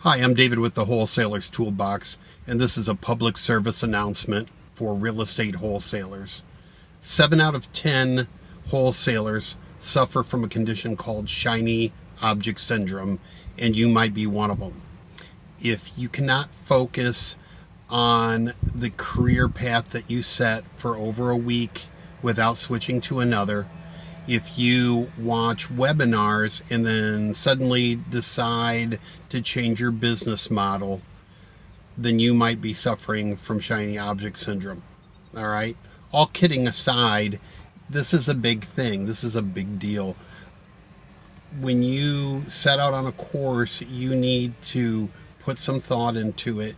Hi, I'm David with the Wholesaler's Toolbox, and this is a public service announcement for real estate wholesalers. 7 out of 10 wholesalers suffer from a condition called shiny object syndrome, and you might be one of them. If you cannot focus on the career path that you set for over a week without switching to another, if you watch webinars and then suddenly decide to change your business model, then you might be suffering from shiny object syndrome. All right? All kidding aside, this is a big thing. This is a big deal. When you set out on a course, you need to put some thought into it,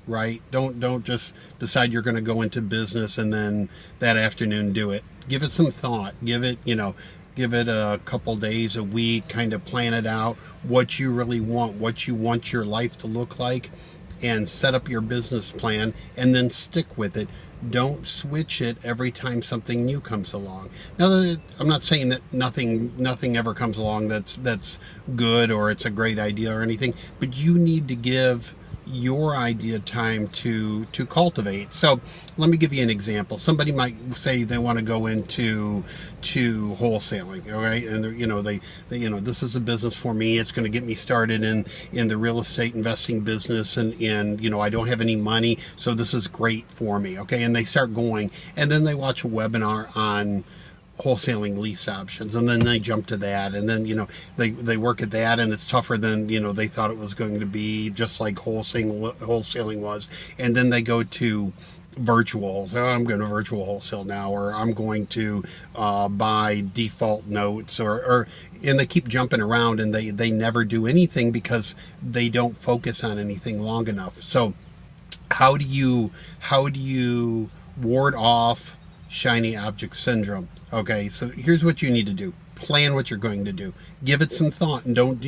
right? Don't just decide you're going to go into business and then that afternoon do it. Give it some thought. Give it a couple days, a week, kind of plan it out, what you really want, what you want your life to look like, and set up your business plan and then stick with it. Don't switch it every time something new comes along. Now, I'm not saying that nothing ever comes along that's good or it's a great idea or anything, but you need to give your idea time to cultivate. So let me give you an example. Somebody might say they want to go into wholesaling, all right, and they this is a business for me. It's going to get me started in the real estate investing business, and I don't have any money, so this is great for me, okay? And they start going, and then they watch a webinar on wholesaling lease options, and then they jump to that, and then they work at that, and it's tougher than they thought it was going to be, just like wholesaling was. And then they go to virtuals. Oh, I'm going to virtual wholesale now, or I'm going to buy default notes, or and they keep jumping around, and they never do anything because they don't focus on anything long enough. So how do you ward off shiny object syndrome? Okay, so here's what you need to do. Plan what you're going to do. Give it some thought, and don't,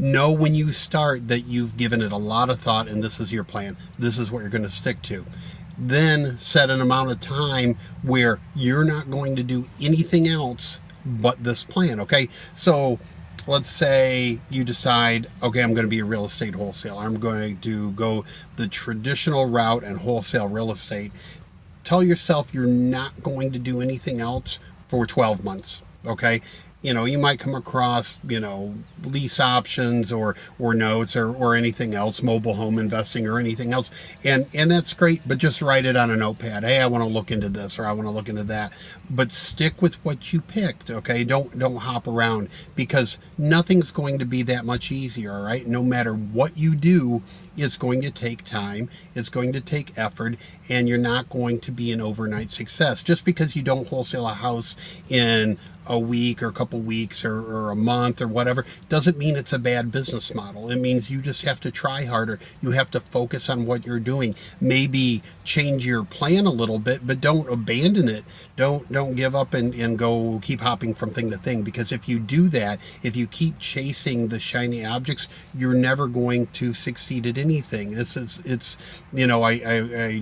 know when you start that you've given it a lot of thought and this is your plan. This is what you're going to stick to. Then set an amount of time where you're not going to do anything else but this plan, okay? So let's say you decide, okay, I'm going to be a real estate wholesaler. I'm going to go the traditional route and wholesale real estate. Tell yourself you're not going to do anything else for 12 months, okay? You might come across, lease options or notes or anything else, mobile home investing or anything else. And that's great, but just write it on a notepad. Hey, I want to look into this, or I want to look into that. But stick with what you picked, okay? Don't hop around, because nothing's going to be that much easier, all right? No matter what you do, it's going to take time, it's going to take effort, and you're not going to be an overnight success. Just because you don't wholesale a house in a week or a couple weeks or a month or whatever doesn't mean it's a bad business model. It means you just have to try harder. You have to focus on what you're doing. Maybe change your plan a little bit, but don't abandon it. Don't give up and go keep hopping from thing to thing, because if you do that, if you keep chasing the shiny objects, you're never going to succeed at anything. I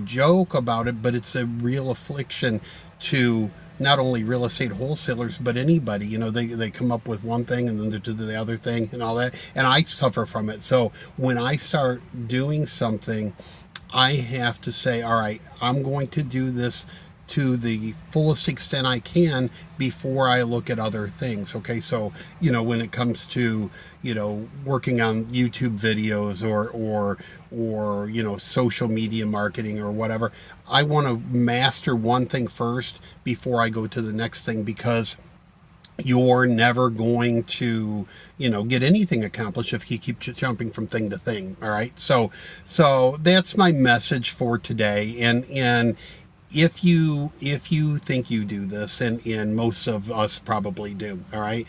joke about it, but it's a real affliction to not only real estate wholesalers, but anybody. They come up with one thing and then they do the other thing and all that. And I suffer from it. So when I start doing something, I have to say, all right, I'm going to do this to the fullest extent I can before I look at other things. Okay, so when it comes to working on YouTube videos or social media marketing or whatever, I want to master one thing first before I go to the next thing, because you're never going to get anything accomplished if you keep jumping from thing to thing. All right, so that's my message for today. And if you think you do this, and most of us probably do, all right,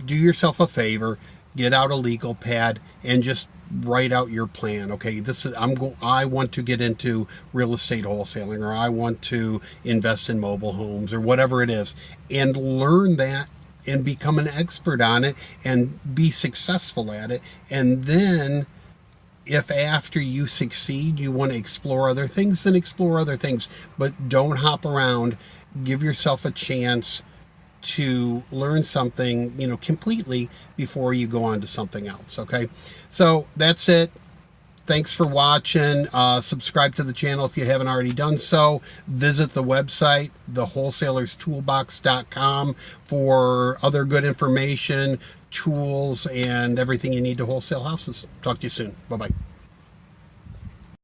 do yourself a favor, get out a legal pad and just write out your plan. Okay, I want to get into real estate wholesaling, or I want to invest in mobile homes, or whatever it is, and learn that and become an expert on it and be successful at it. And then if after you succeed you want to explore other things, then explore other things, but don't hop around. Give yourself a chance to learn something, completely before you go on to something else. Okay. So that's it. Thanks for watching. Subscribe to the channel if you haven't already done so. Visit the website, thewholesalerstoolbox.com, for other good information, tools, and everything you need to wholesale houses. Talk to you soon. Bye-bye.